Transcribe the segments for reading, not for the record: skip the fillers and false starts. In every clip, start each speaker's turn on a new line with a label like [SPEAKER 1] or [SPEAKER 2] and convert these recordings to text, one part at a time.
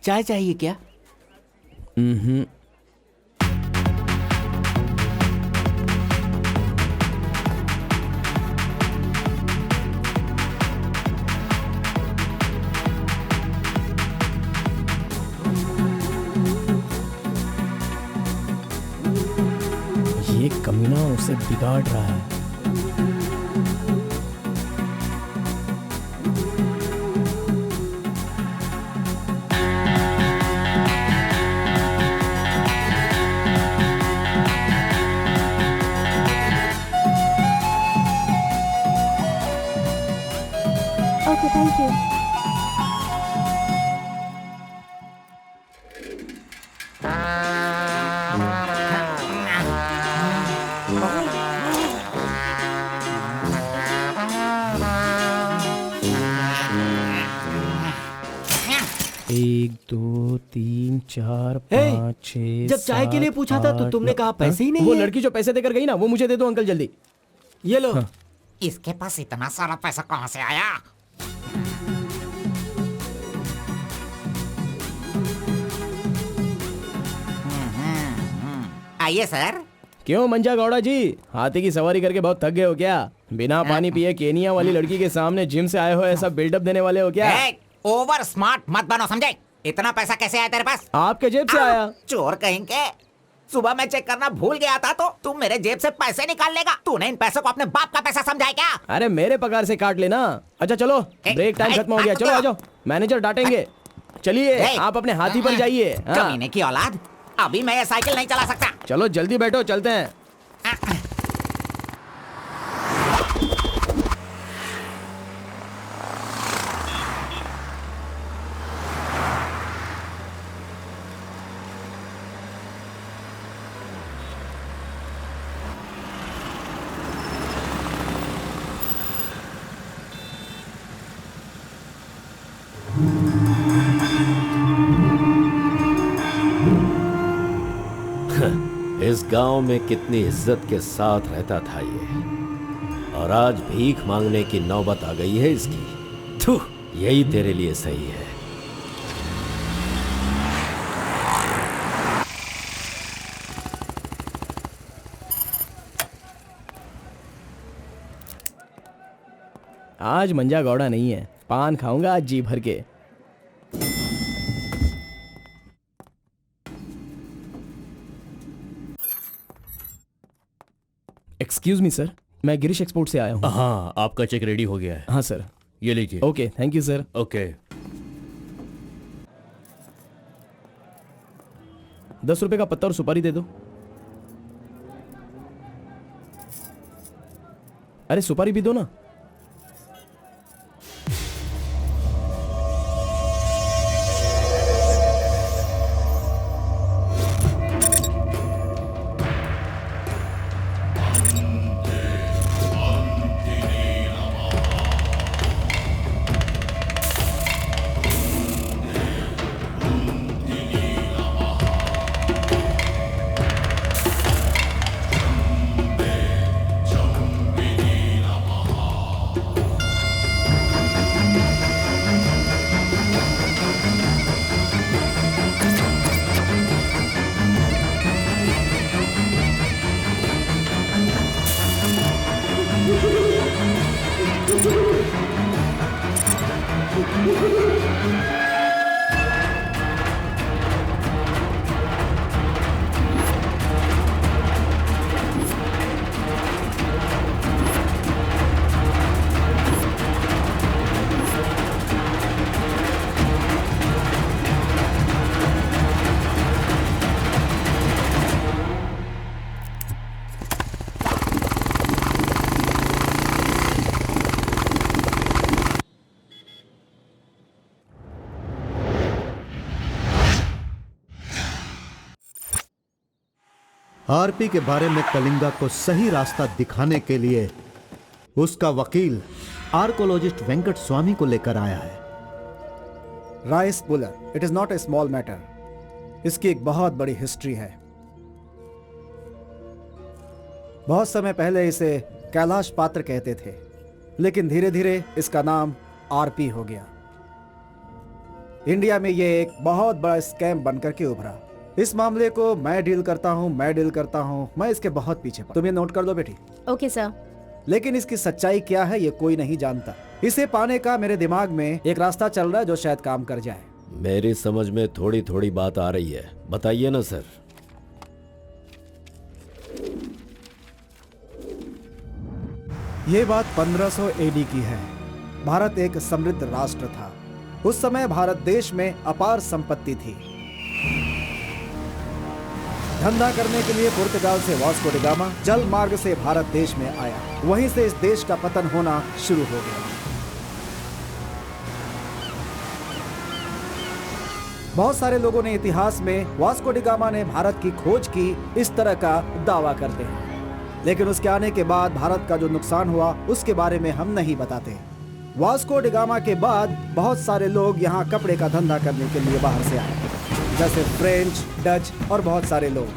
[SPEAKER 1] चाय चाहिए क्या?
[SPEAKER 2] ये कमीना उसे बिगाड़ रहा है।
[SPEAKER 3] Okay, thank you.
[SPEAKER 2] एक, दो, तीन, चार,
[SPEAKER 1] हे,
[SPEAKER 2] 5, 6,
[SPEAKER 1] जब चाय के लिए पूछा था तो तुमने कहा पैसे ही नहीं
[SPEAKER 2] वो
[SPEAKER 1] है।
[SPEAKER 2] लड़की जो पैसे देकर गई ना, वो मुझे दे दो अंकल जल्दी।
[SPEAKER 1] ये लो।
[SPEAKER 4] इसके पास इतना सारा पैसा कहाँ से आया? आइए सर।
[SPEAKER 2] क्यों मंजा गौड़ा जी, हाथी की सवारी करके बहुत थक गए हो क्या? बिना पानी पिए केनिया वाली लड़की के सामने जिम से आए हो, ऐसा बिल्डअप देने वाले हो क्या?
[SPEAKER 4] ओवर स्मार्ट मत बनो, समझे? इतना पैसा कैसे आया तेरे पास?
[SPEAKER 2] आपके जेब से आया।
[SPEAKER 4] चोर कहेंगे। सुबह मैं चेक करना भूल गया था तो तुम मेरे जेब से पैसे निकाल लेगा। तूने इन पैसों को अपने बाप का पैसा समझा है क्या?
[SPEAKER 2] अरे मेरे पगार से काट लेना। अच्छा चलो, ब्रेक टाइम खत्म हो गया, चलो आ जाओ, मैनेजर डांटेंगे। चलिए आप अपने हाथी पर जाइए।
[SPEAKER 4] कमीने की औलाद, अभी मैं ये साइकिल नहीं चला सकता।
[SPEAKER 2] चलो जल्दी बैठो, चलते हैं।
[SPEAKER 5] इस गांव में कितनी इज्जत के साथ रहता था ये, और आज भीख मांगने की नौबत आ गई है इसकी। थू, यही तेरे लिए सही है।
[SPEAKER 2] आज मंजा गौड़ा नहीं है, पान खाऊंगा आज जी भर के। एक्सक्यूज मी सर, मैं गिरीश एक्सपोर्ट से आया हूँ।
[SPEAKER 6] हाँ, आपका चेक रेडी हो गया है।
[SPEAKER 2] हाँ सर।
[SPEAKER 6] ये लीजिए।
[SPEAKER 2] Okay, thank you sir.
[SPEAKER 6] Okay.
[SPEAKER 2] 10 रुपए का पत्ता और सुपारी दे दो। अरे सुपारी भी दो ना।
[SPEAKER 7] आरपी के बारे में कलिंगा को सही रास्ता दिखाने के लिए उसका वकील आर्कोलॉजिस्ट वेंकट स्वामी को लेकर आया है।
[SPEAKER 8] Rice puller, it is not a small matter. इसकी एक बहुत बड़ी हिस्ट्री है। बहुत समय पहले इसे कैलाश पात्र कहते थे, लेकिन धीरे धीरे इसका नाम आरपी हो गया। इंडिया में ये एक बहुत बड़ा स्कैम बनकर के उभरा। इस मामले को मैं डील करता हूँ, मैं इसके बहुत पीछे पड़ा। तुम ये नोट कर दो बेटी।
[SPEAKER 3] Okay sir.
[SPEAKER 8] लेकिन इसकी सच्चाई क्या है ये कोई नहीं जानता। इसे पाने का मेरे दिमाग में एक रास्ता चल रहा है जो शायद काम कर जाए।
[SPEAKER 5] मेरी समझ में थोड़ी थोड़ी बात आ रही है, बताइए ना सर।
[SPEAKER 8] ये बात 1500 एडी की है। भारत एक समृद्ध राष्ट्र था। उस समय भारत देश में अपार संपत्ति थी। धंधा करने के लिए पुर्तगाल से वास्को डी गामा जल मार्ग से भारत देश में आया। वहीं से इस देश का पतन होना शुरू हो गया। बहुत सारे लोगों ने इतिहास में वास्को डी गामा ने भारत की खोज की इस तरह का दावा करते हैं, लेकिन उसके आने के बाद भारत का जो नुकसान हुआ उसके बारे में हम नहीं बताते। वास्को डी गामा के बाद बहुत सारे लोग यहाँ कपड़े का धंधा करने के लिए बाहर से आए, जैसे फ्रेंच, डच और बहुत सारे लोग।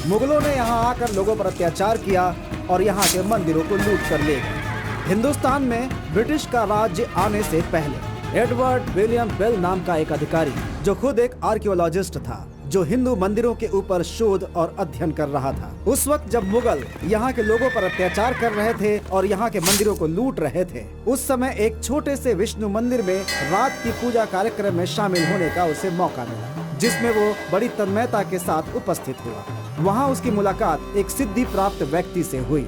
[SPEAKER 8] मुगलों ने यहाँ आकर लोगों पर अत्याचार किया और यहाँ के मंदिरों को लूट कर ले गए। हिंदुस्तान में ब्रिटिश का राज्य आने से पहले एडवर्ड विलियम बेल नाम का एक अधिकारी, जो खुद एक आर्कियोलॉजिस्ट था, जो हिंदू मंदिरों के ऊपर शोध और अध्ययन कर रहा था। उस वक्त जब मुगल यहाँ के लोगों पर अत्याचार कर रहे थे और यहाँ के मंदिरों को लूट रहे थे, उस समय एक छोटे से विष्णु मंदिर में रात की पूजा कार्यक्रम में शामिल होने का उसे मौका मिला, जिसमें वो बड़ी तन्मयता के साथ उपस्थित हुआ। वहाँ उसकी मुलाकात एक सिद्धि प्राप्त व्यक्ति से हुई।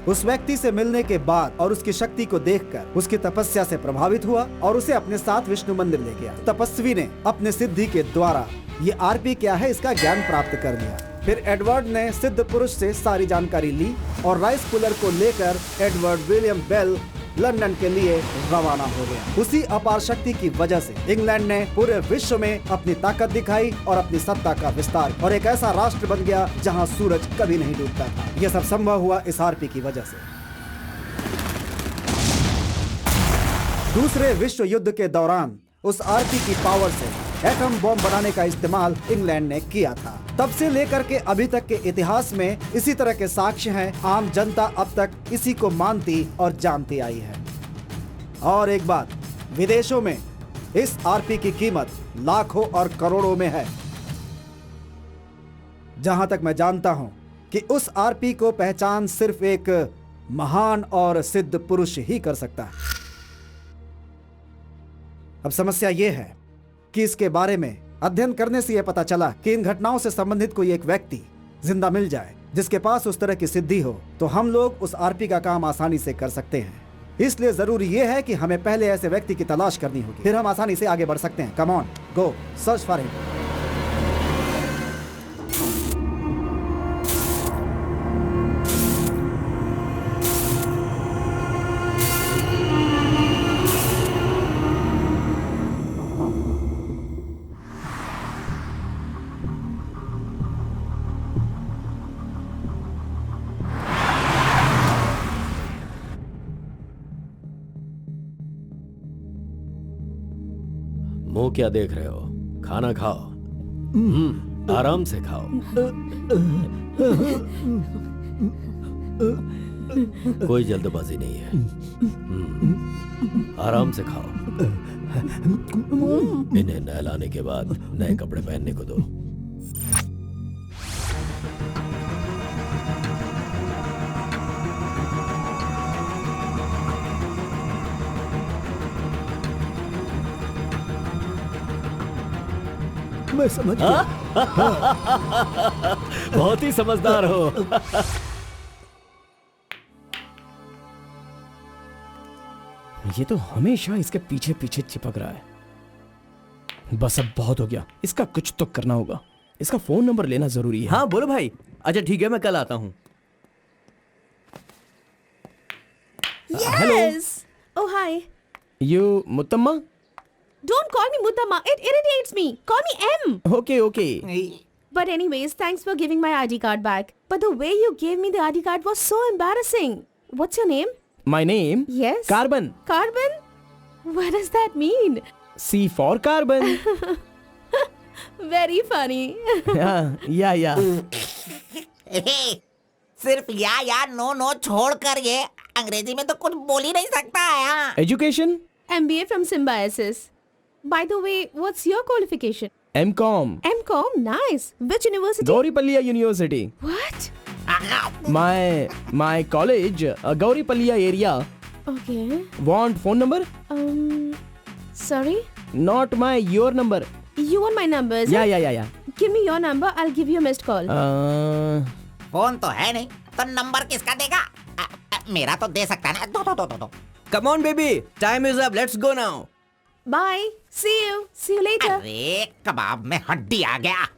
[SPEAKER 8] उस व्यक्ति से मिलने के बाद और उसकी शक्ति को देखकर उसकी तपस्या से प्रभावित हुआ और उसे अपने साथ विष्णु मंदिर ले गया। तपस्वी ने अपने सिद्धि के द्वारा ये आरपी क्या है इसका ज्ञान प्राप्त कर लिया। फिर एडवर्ड ने सिद्ध पुरुष से सारी जानकारी ली और राइस पुलर को लेकर एडवर्ड विलियम बेल लंदन के लिए रवाना हो गया। उसी अपार शक्ति की वजह से इंग्लैंड ने पूरे विश्व में अपनी ताकत दिखाई और अपनी सत्ता का विस्तार, और एक ऐसा राष्ट्र बन गया जहां सूरज कभी नहीं डूबता था। यह सब संभव हुआ इस आरपी की वजह से। दूसरे विश्व युद्ध के दौरान उस आरपी की पावर से एटम बॉम्ब बनाने का इस्तेमाल इंग्लैंड ने किया था। तब से लेकर के अभी तक के इतिहास में इसी तरह के साक्ष्य हैं। आम जनता अब तक इसी को मानती और जानती आई है। और एक बात, विदेशों में इस आरपी की कीमत लाखों और करोड़ों में है। जहां तक मैं जानता हूं कि उस आरपी को पहचान सिर्फ एक महान और सिद्ध पुरुष ही कर सकता है। अब समस्या यह है कि इसके बारे में अध्ययन करने से यह पता चला कि इन घटनाओं से संबंधित कोई एक व्यक्ति जिंदा मिल जाए जिसके पास उस तरह की सिद्धि हो, तो हम लोग उस आरपी का काम आसानी से कर सकते हैं। इसलिए जरूरी यह है कि हमें पहले ऐसे व्यक्ति की तलाश करनी होगी, फिर हम आसानी से आगे बढ़ सकते हैं। Come on, go search for him.
[SPEAKER 5] मुंह क्या देख रहे हो? खाना खाओ। आराम से खाओ। कोई जल्दबाजी नहीं है। आराम से खाओ। इन्हें नहलाने के बाद नए कपड़े पहनने को दो।
[SPEAKER 1] मैं समझ गया।
[SPEAKER 5] बहुत ही समझदार हो।
[SPEAKER 2] ये तो हमेशा इसके पीछे पीछे चिपक रहा है। बस अब बहुत हो गया, इसका कुछ तो करना होगा। इसका फोन नंबर लेना जरूरी है।
[SPEAKER 1] हाँ बोलो भाई। अच्छा ठीक है, मैं कल आता हूँ।
[SPEAKER 3] Yes. Oh hi.
[SPEAKER 2] You Muthamma?
[SPEAKER 3] Don't call me Mutamma. It irritates me. Call me M.
[SPEAKER 2] Okay okay.
[SPEAKER 3] But anyways, thanks for giving my ID card back. But the way you gave me the ID card was so embarrassing. What's your name?
[SPEAKER 2] My name?
[SPEAKER 3] Yes.
[SPEAKER 2] Carbon.
[SPEAKER 3] Carbon? What does that mean?
[SPEAKER 2] C for carbon.
[SPEAKER 3] Very funny.
[SPEAKER 2] या
[SPEAKER 4] सिर्फ या no छोड़ कर ये अंग्रेजी में तो कुछ बोल ही नहीं सकता है।
[SPEAKER 2] Education?
[SPEAKER 3] MBA from Symbiosis. By the way, what's your qualification?
[SPEAKER 2] M.Com.
[SPEAKER 3] M.Com. Nice. Which university?
[SPEAKER 2] Gauripalliya University.
[SPEAKER 3] What?
[SPEAKER 2] My college, Gauripalliya area.
[SPEAKER 3] Okay.
[SPEAKER 2] Want phone number?
[SPEAKER 3] Sorry?
[SPEAKER 2] Not your number.
[SPEAKER 3] You want my number? is it?
[SPEAKER 2] Yeah.
[SPEAKER 3] Give me your number. I'll give you a missed call.
[SPEAKER 4] Phone तो है नहीं, तो number किसका देगा? मेरा तो दे सकता है ना। दो।
[SPEAKER 1] Come on baby, time is up, let's go now.
[SPEAKER 3] Bye. See you. See you later.
[SPEAKER 4] अरे कबाब में हड्डी आ गया।